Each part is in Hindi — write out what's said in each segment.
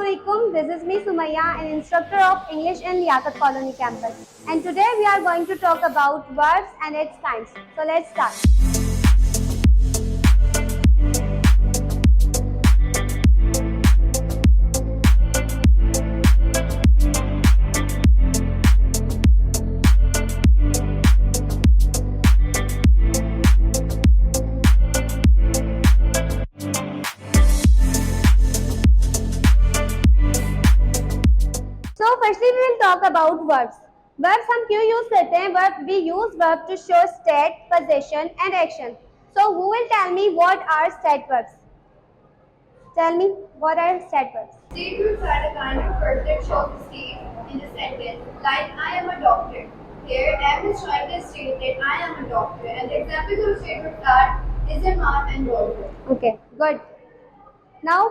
Assalamualaikum. This is me Sumaya, an instructor of English in Liaquat Colony campus. And today we are going to talk about verbs and its kinds. So let's start. So firstly we will talk about verbs. Verbs हम क्यों use करते हैं? We use verb to show state, possession and action. So who will tell me what are state verbs? Tell me what are state verbs? State verbs are a kind of verb that shows a state in a sentence, like I am a doctor. Here, M is trying to state that I am a doctor, and the examples of state verbs are is a man and daughter. Okay, good. Now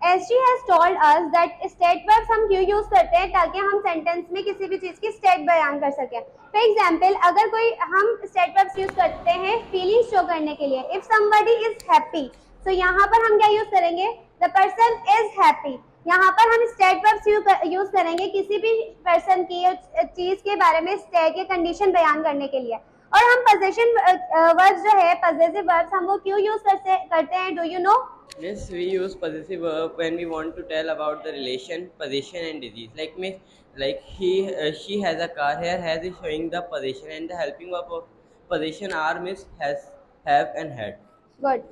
SG has told us that state verbs हम क्यों यूज करते हैं ताकि हम सेंटेंस में किसी भी चीज की स्टेट बयान कर सकें. फॉर एग्जाम्पल अगर कोई हम स्टेट वर्ब्स यूज करते हैं फीलिंग्स शो करने के लिए. इफ समबडी इज हैप्पी तो यहाँ पर हम क्या यूज करेंगे? The person is happy. यहाँ पर हम स्टेट वर्ब्स यूज करेंगे किसी भी पर्सन की चीज के बारे में स्टेट या कंडीशन बयान करने के लिए. और हम पोजेशन वर्ब्स जो है पजेसिव वर्ब्स हम वो क्यों यूज करते हैं? Do you know? Yes, we use possessive verb when we want to tell about the relation, possession, and disease. Like she has a car. Here, has is showing the possession, and the helping verb of possession are miss, has, have, and had. Good.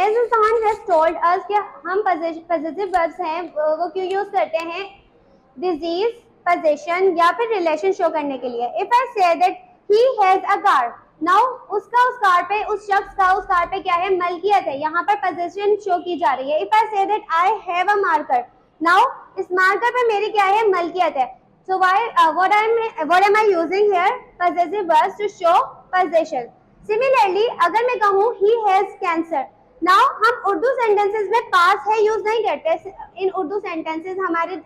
As Suhan has told us कि हम possessive verbs हैं वो क्यों यूज करते हैं? Disease, possession या फिर relation show करने के लिए. If I say that he has a car, now उसका उस कार पे उस शख्स का उस कार पे क्या है? मलकियत है. यहाँ पर possession show की जा रही है. If I say that I have a marker, now इस मार्कर पे मेरी क्या है? मलकियत है. So what am I using here? Possessive verbs to show possession. Similarly, अगर मैं कहूँ he has cancer, now हम उर्दू सेंटेंसेस में पास है यूज नहीं करते. इन उर्दू सेंटेंसेस हमारे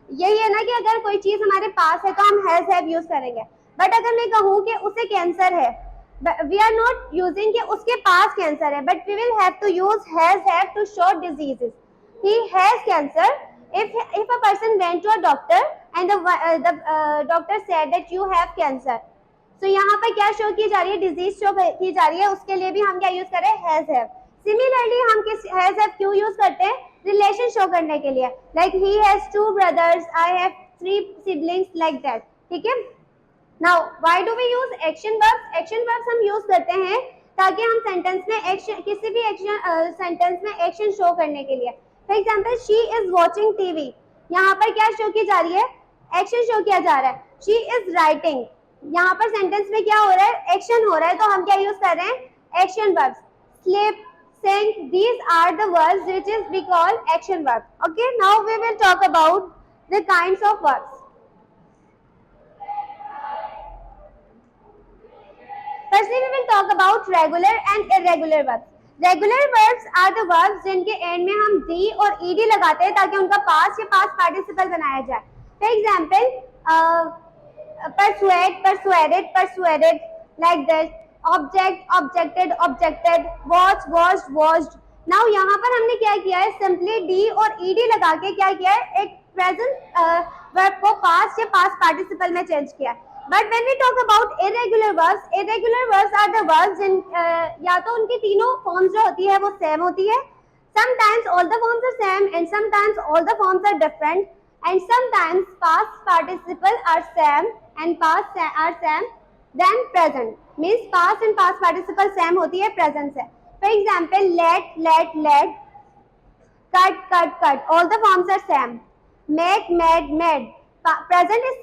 यही है ना कि अगर कोई चीज हमारे पास है तो हम हैज हैव यूज करेंगे. बट अगर मैं कहूँ कि उसे कैंसर है, वी आर नॉट यूजिंग कि उसके पास कैंसर है, but we will have to use has have to show diseases. He has cancer. if a person went to a doctor and the doctor said that you have cancer, so यहाँ पर क्या शो की जा रही है? डिजीज शो की जा रही है. उसके लिए भी हम क्या यूज करें? Has have. सिमिलरली हम किस हैज हैव क्यों यूज करते हैं? रिलेशन शो करने के लिए. Like he has 2 brothers, I have 3 siblings, like that. ठीक है. Now why do we use action verbs? Action verbs हम यूज करते हैं ताकि हम सेंटेंस में एक्शन किसी भी एक्शन सेंटेंस में एक्शन शो करने के लिए. For example she is watching TV. यहाँ पर क्या शो की जा रही है? एक्शन शो किया जा रहा है. She is writing. यहाँ पर सेंटेंस में क्या हो रहा है? एक्शन हो रहा है. तो हम क्या यूज कर रहे हैं? Action verbs. Sleep, sing, these are the verbs which is we call action verbs. Okay, now we will talk about the kinds of verbs. Firstly, we will talk about regular and irregular verbs. Regular verbs are the verbs जिनके end में हम d और ed लगाते हैं ताकि उनका past या past participle बनाया जाए. For example, persuade, persuaded, persuaded, like that. Object, objected, objected, watch, watched, watched. Now यहाँ पर हमने क्या किया है? Simply d और ed लगा के क्या किया है? एक present verb को past या past participle में change किया है. But when we talk about irregular verbs are the verbs या तो उनकी तीनों forms जो होती है वो same होती है. Sometimes all the forms are same and sometimes all the forms are different, and sometimes past participle are same and past are same then present. Means past and past participle same होती है present से. For example, let, led, cut, cut. All the forms are same. Make, made. Present is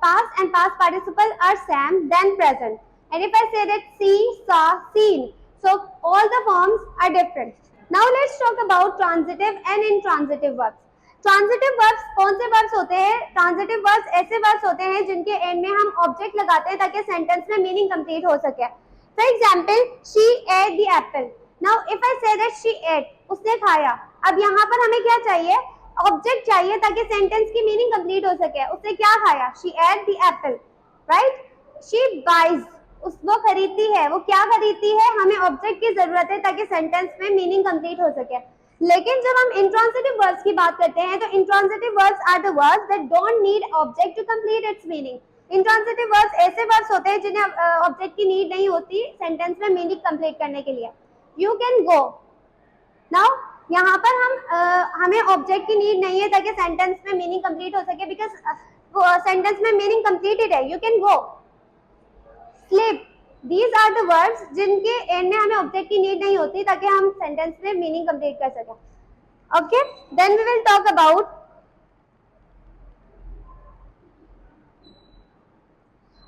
past and past participle are same then present. And if I say that see, saw, seen, so all the forms are different. Now let's talk about transitive and intransitive verbs. Transitive verbs कौन से वर्ब्स होते हैं? ट्रांजिटिव वर्ब्स ऐसे वर्ब्स होते हैं जिनके एंड में हम ऑब्जेक्ट लगाते हैं ताकि सेंटेंस में मीनिंग कंप्लीट हो सके. For example, she ate the Apple. Now if I say that she eight, उसने खाया. अब यहाँ पर हमें क्या चाहिए? ऑब्जेक्ट चाहिए ताकि सेंटेंस की मीनिंग कंप्लीट हो सके. उसने क्या खाया? She ate the apple, right. She buys, वो खरीदती है. वो क्या खरीदती है? हमें ऑब्जेक्ट की जरूरत है ताकि सेंटेंस में मीनिंग कंप्लीट हो सके. लेकिन जब हम इंट्रांसिटिव वर्ब्स की बात करते हैं तो intransitive verbs are the verbs that don't need object to complete its meaning. Intransitive verbs ऐसे वर्ब्स होते हैं जिन्हें ऑब्जेक्ट की नीड नहीं होती सेंटेंस में मीनिंग कंप्लीट करने के लिए। यू कैन गो, नाउ यहाँ पर हमें ऑब्जेक्ट की नीड नहीं है ताकि सेंटेंस में मीनिंग कंप्लीट हो सके, बिकॉज सेंटेंस में मीनिंग कंप्लीटेड है। You can go, sleep, these are the verbs जिनके एंड में हमें ऑब्जेक्ट की नीड नहीं होती ताकि हम सेंटेंस में मीनिंग कंप्लीट कर सकें। Okay, then we will talk about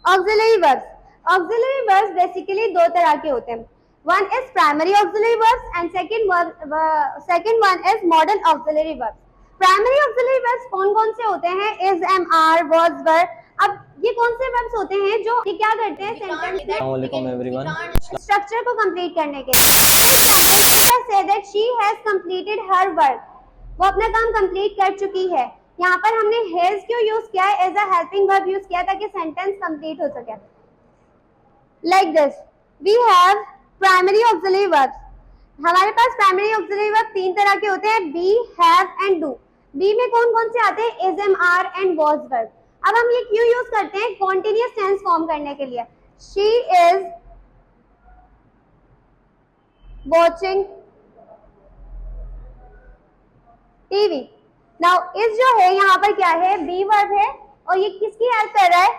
auxiliary verbs. Auxiliary verbs basically दो तरह के होते हैं, one is primary auxiliary verbs and second one is modal auxiliary verbs. Primary auxiliary verbs कौन कौन से होते हैं? Is, am, are, was, were. अब ये कौन से वर्ब्स होते हैं जो ये क्या करते हैं सेंटेंस में Assalamualaikum everyone. स्ट्रक्चर को कंप्लीट करने के लिए। say that she has completed her work, वो अपना काम कंप्लीट कर चुकी है। यहाँ पर हमने हैज क्यों यूज किया है? As a helping verb use किया ताकि सेंटेंस कंप्लीट हो सके। Like this we have primary auxiliary verbs. हमारे पास प्राइमरी ऑक्सिलरी वर्ब तीन तरह के होते हैं, be, have and do. Be में कौन कौन से आते हैं? Is, am, are and was verb. अब हम ये क्यों यूज करते हैं? कॉन्टिन्यूअस टेंस फॉर्म करने के लिए। She is watching TV. Now इस जो है यहाँ पर क्या है? बी वर्ब है और ये किसकी हेल्प कर रहा है?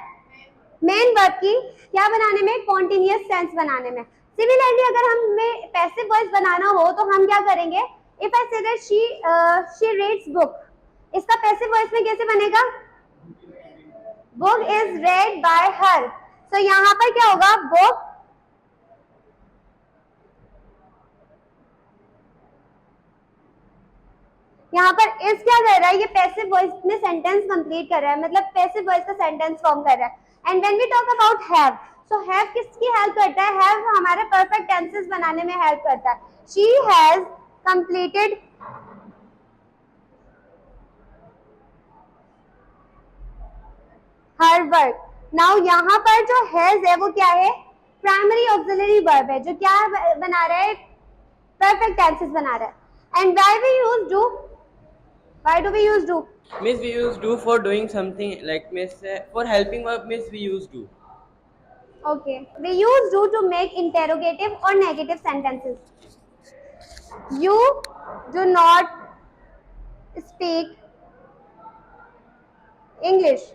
मेन वर्ब की। क्या बनाने में? कॉन्टिन्यूअस टेंस बनाने में। सिमिलरली अगर हमें पैसिव वॉइस बनाना हो तो हम क्या करेंगे? If I say that she reads book, इसका पैसिव वॉइस में कैसे बनेगा? Book is read by her. So यहाँ पर क्या होगा? बुक यहाँ पर इस क्या कर रहा है? ये पैसिव वॉइस में सेंटेंस कंप्लीट कर रहा है, मतलब पैसिव वॉइस का सेंटेंस फॉर्म कर रहा है। And when we talk about have, so have किसकी हेल्प करता है? हैव हमारे परफेक्ट टेंसेस बनाने में हेल्प करता है। She has completed her work. Now यहाँ पर जो हैज है वो क्या है? प्राइमरी ऑक्सिलरी वर्ब है जो क्या बना रहा है? परफेक्ट टेंसेस बना रहा है। And why we use do? Why do we use do? Miss, we use do for doing something, like miss, for helping verb miss we use do. Okay, we use do to make interrogative or negative sentences. You do not speak English.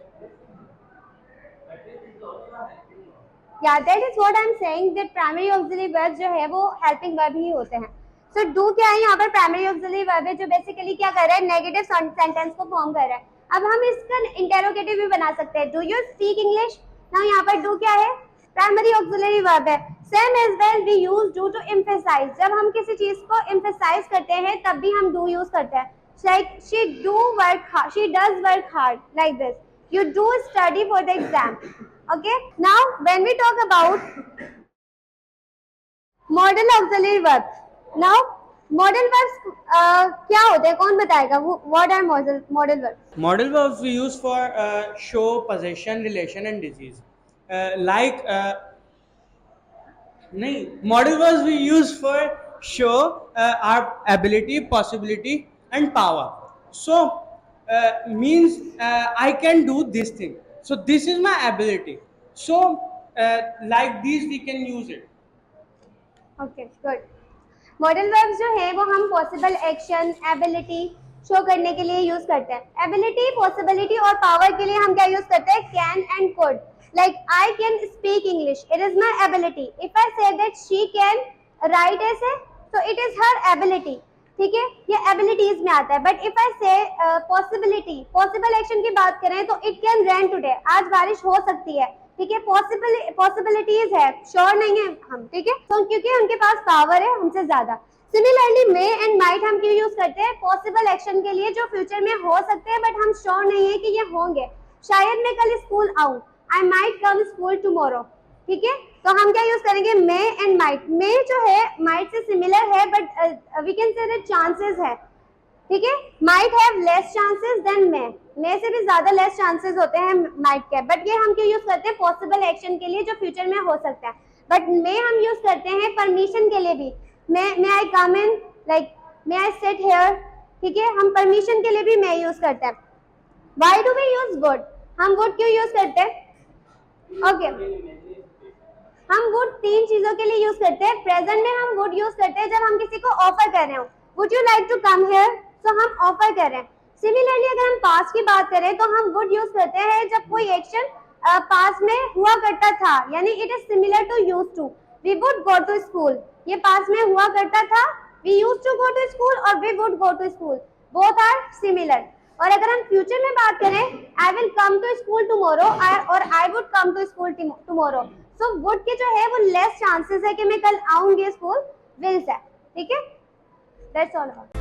Yeah, that is what I am saying, that primary auxiliary verbs जो है वो helping verb ही होते हैं। सो डू क्या है? यहाँ पर प्राइमरी ऑक्सिलरी वर्ब है जो बेसिकली क्या कर रहा है? नेगेटिव सेंटेंस को फॉर्म कर रहा है। अब हम इसका इंटेरोगेटिव भी बना सकते हैं, डू यू स्पीक इंग्लिश। ना यहाँ पर डू क्या है? प्राइमरी ऑक्सिलरी वर्ब है। Same as well we use do to emphasise. जब हम किसी चीज को एम्फेसाइज करते हैं तब भी हम डू यूज करते हैं। Like she do work hard, she does work hard, like this. You do study for the exam. Okay, now when we talk about modal auxiliary verb, now modal verbs क्या होते हैं? कौन बताएगा? What are modal verbs? Modal verbs we use for show, possession, relation and disease. Modal verbs we use for show our ability, possibility and power. So means I can do this thing. So this is my ability. So like these we can use it. Okay, good. Modal verbs जो है वो हम पॉसिबल एक्शन, एबिलिटी शो करने के लिए यूज करते हैं। एबिलिटी, पॉसिबिलिटी और पावर के लिए हम क्या यूज करते हैं? Can and could. Like I can speak English, it is my ability. If I say that she can write ऐसे, तो इट इज हर एबिलिटी। ठीक है, ये एबिलिटीज में आता है। बट इफ आई से पॉसिबिलिटी, पॉसिबल एक्शन की बात करें तो इट कैन रेन टुडे, आज बारिश हो सकती है। ठीक है, पॉसिबिलिटीज है, श्योर नहीं है हम। ठीक है, तो क्योंकि उनके पास पावर है हमसे ज्यादा। सिमिलरली मे एंड माइट हम क्यों यूज करते हैं? पॉसिबल एक्शन के लिए जो फ्यूचर में हो सकते हैं बट हम श्योर नहीं है कि ये होंगे। शायद मैं कल स्कूल आऊं, I might come school tomorrow. ठीक है, तो हम क्या यूज करेंगे? मे एंड माइट। मे जो है माइट से सिमिलर है but we can say that chances है। ठीक है, might have less chances than may से भी ज्यादा लेस चांसेस होते हैं माइट के। बट ये हम क्यों यूज करते हैं? पॉसिबल एक्शन के लिए जो फ्यूचर में हो सकता है। बट मे हम यूज करते हैं परमिशन के लिए भी। May I come in, like may I sit here, ठीक है, हम परमिशन के लिए भी मे यूज करते हैं। Why do we use would, हम वुड क्यों यूज करते हैं? ओके, हम वुड 3 चीजों के लिए यूज करते हैं। प्रेजेंट में हम वुड यूज करते हैं जब हम किसी को ऑफर कर रहे हो, would you like to come here, so हम ऑफर कर रहे हैं। सिमिलरली अगर हम पास्ट की बात करें तो हम वुड यूज करते हैं जब कोई एक्शन पास्ट में हुआ करता था, यानी it is similar to use to. We would go to school, ये पास्ट में हुआ करता था, we use to go to school और we would go to school, both are similar. और अगर हम फ्यूचर में बात करें, I will come to school tomorrow और I would come to school tomorrow, so would के जो है वो लेस चांसेस है कि मैं कल आऊंगी स्कूल, विल से, ठीक है। That's all about.